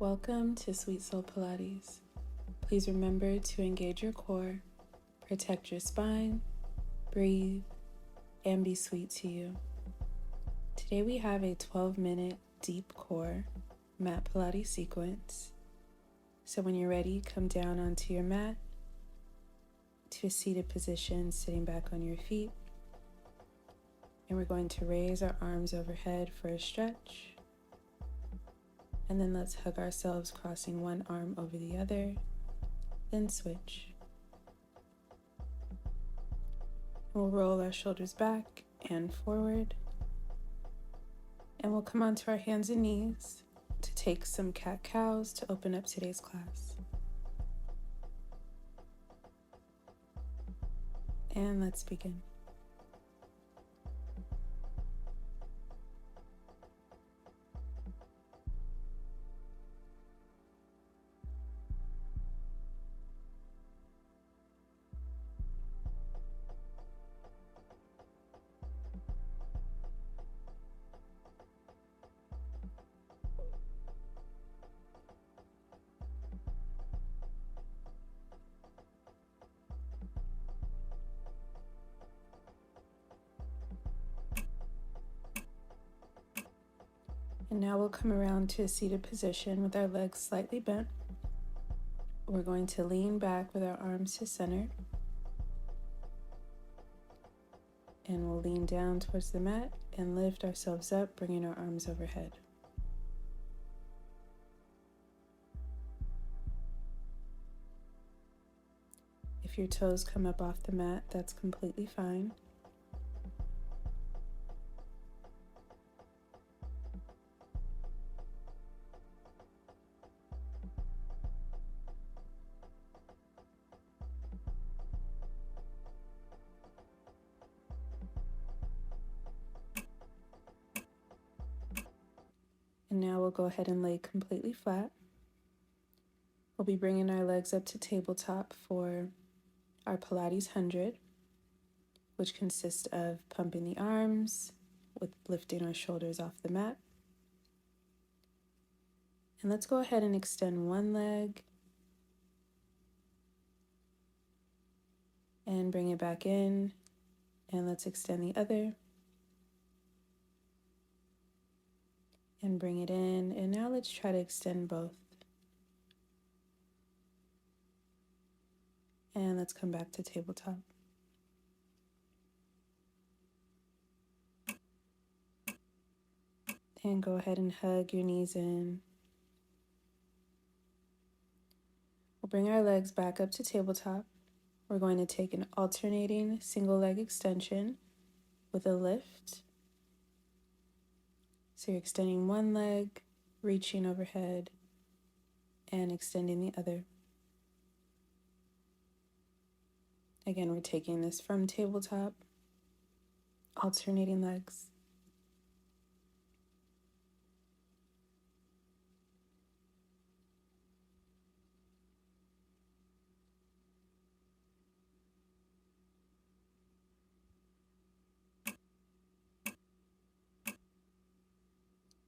Welcome to Sweet Soul Pilates. Please remember to engage your core, protect your spine, breathe, and be sweet to you. Today we have a 12-minute deep core Mat Pilates sequence. So when you're ready, come down onto your mat to a seated position, sitting back on your feet. And we're going to raise our arms overhead for a stretch. And then let's hug ourselves, crossing one arm over the other, then switch. We'll roll our shoulders back and forward. And we'll come onto our hands and knees to take some cat-cows to open up today's class. And let's begin. And now we'll come around to a seated position with our legs slightly bent. We're going to lean back with our arms to center. And we'll lean down towards the mat and lift ourselves up, bringing our arms overhead. If your toes come up off the mat, that's completely fine. And now we'll go ahead and lay completely flat. We'll be bringing our legs up to tabletop for our Pilates 100, which consists of pumping the arms with lifting our shoulders off the mat. And let's go ahead and extend one leg and bring it back in. And let's extend the other and bring it in. And now let's try to extend both. And let's come back to tabletop. And go ahead and hug your knees in. We'll bring our legs back up to tabletop. We're going to take an alternating single leg extension with a lift. So you're extending one leg, reaching overhead, and extending the other. Again, we're taking this from tabletop, alternating legs.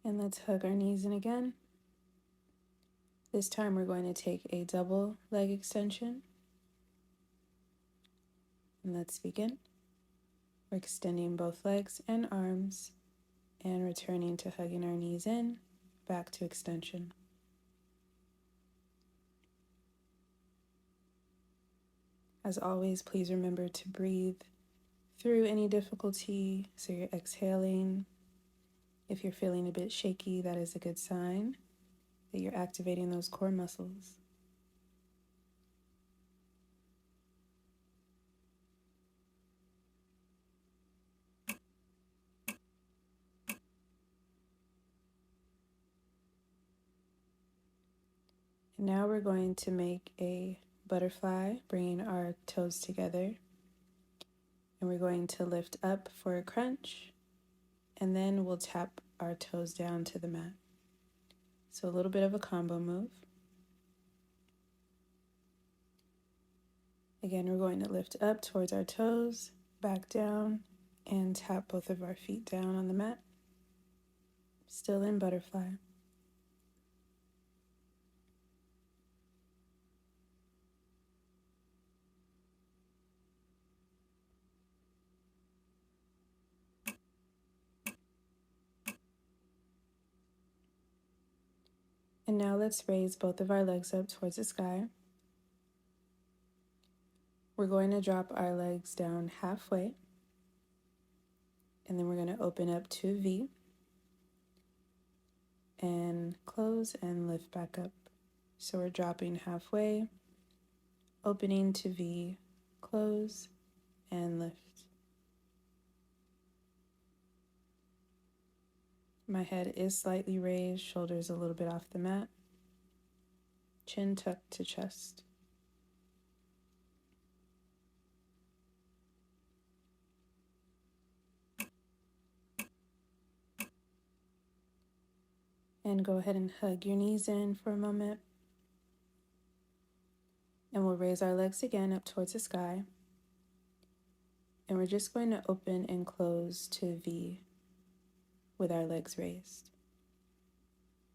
And let's hug our knees in again. This time we're going to take a double leg extension. And let's begin. We're extending both legs and arms and returning to hugging our knees in, back to extension. As always, please remember to breathe through any difficulty. So you're exhaling. If you're feeling a bit shaky, that is a good sign that you're activating those core muscles. And now we're going to make a butterfly, bringing our toes together. And we're going to lift up for a crunch, and then we'll tap our toes down to the mat. So a little bit of a combo move. Again, we're going to lift up towards our toes, back down, and tap both of our feet down on the mat. Still in butterfly. And now let's raise both of our legs up towards the sky. We're going to drop our legs down halfway, and then we're going to open up to a V and close and lift back up. So we're dropping halfway, opening to V, close, and lift. My head is slightly raised, shoulders a little bit off the mat, chin tucked to chest. And go ahead and hug your knees in for a moment. And we'll raise our legs again up towards the sky. And we're just going to open and close to V with our legs raised.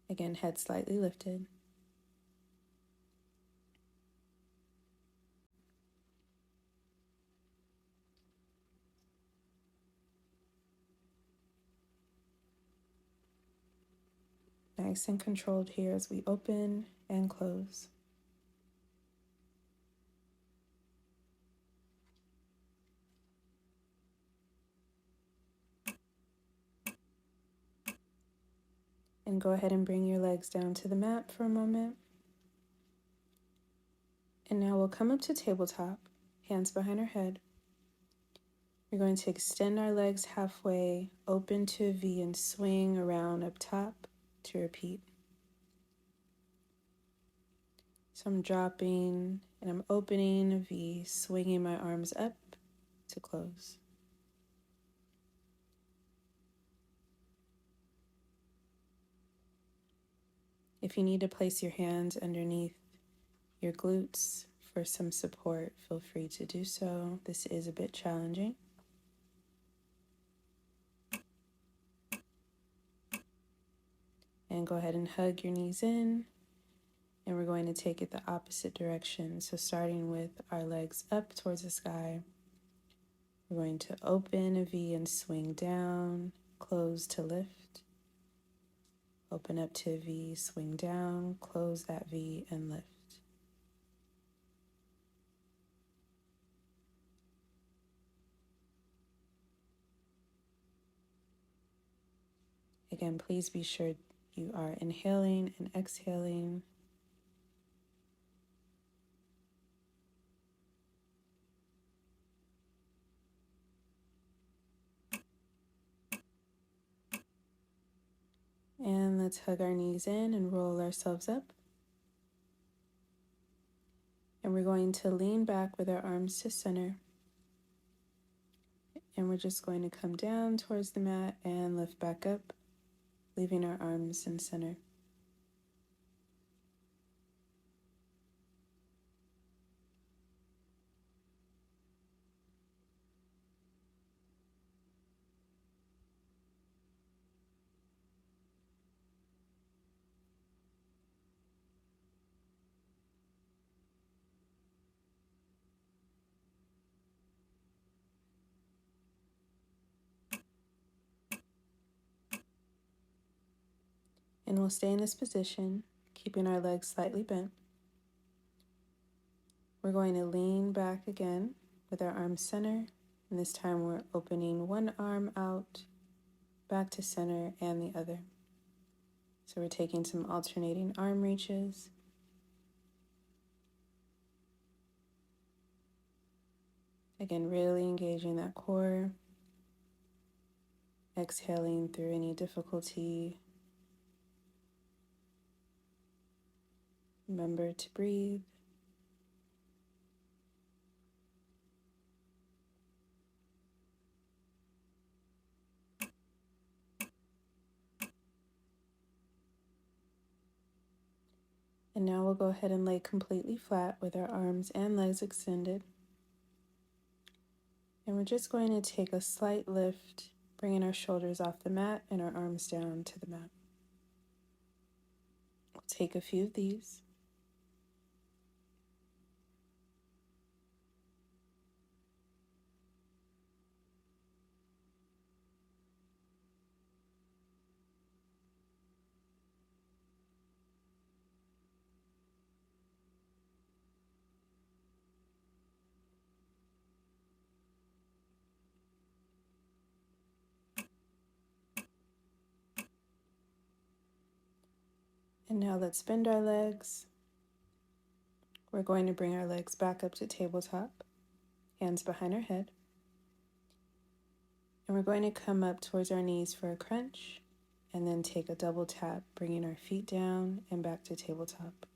Again, head slightly lifted. Nice and controlled here as we open and close. And go ahead and bring your legs down to the mat for a moment. And now we'll come up to tabletop, hands behind our head. We're going to extend our legs halfway, open to a V, and swing around up top to repeat. So I'm dropping and I'm opening a V, swinging my arms up to close. If you need to place your hands underneath your glutes for some support, feel free to do so. This is a bit challenging. And go ahead and hug your knees in. And we're going to take it the opposite direction. So starting with our legs up towards the sky, we're going to open a V and swing down, close to lift. Open up to a V, swing down, close that V, and lift. Again, please be sure you are inhaling and exhaling. And let's hug our knees in and roll ourselves up. And we're going to lean back with our arms to center. And we're just going to come down towards the mat and lift back up, leaving our arms in center. And we'll stay in this position, keeping our legs slightly bent. We're going to lean back again with our arms center. And this time we're opening one arm out, back to center, and the other. So we're taking some alternating arm reaches. Again, really engaging that core. Exhaling through any difficulty. Remember to breathe. And now we'll go ahead and lay completely flat with our arms and legs extended. And we're just going to take a slight lift, bringing our shoulders off the mat and our arms down to the mat. We'll take a few of these. And now let's bend our legs. We're going to bring our legs back up to tabletop, hands behind our head. And we're going to come up towards our knees for a crunch, and then take a double tap, bringing our feet down and back to tabletop.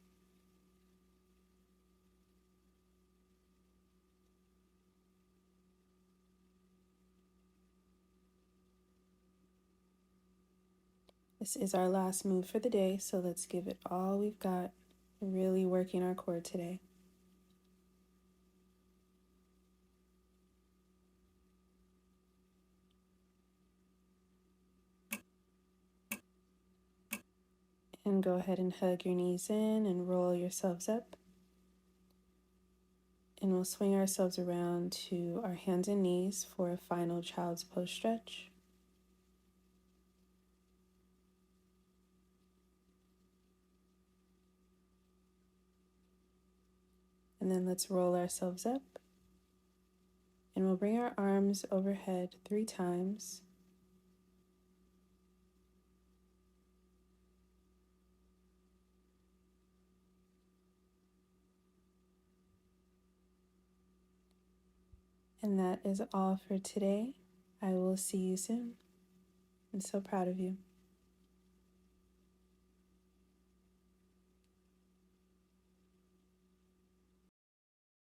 This is our last move for the day, so let's give it all we've got, really working our core today. And go ahead and hug your knees in and roll yourselves up. And we'll swing ourselves around to our hands and knees for a final child's pose stretch. And then let's roll ourselves up. And we'll bring our arms overhead 3 times. And that is all for today. I will see you soon. I'm so proud of you.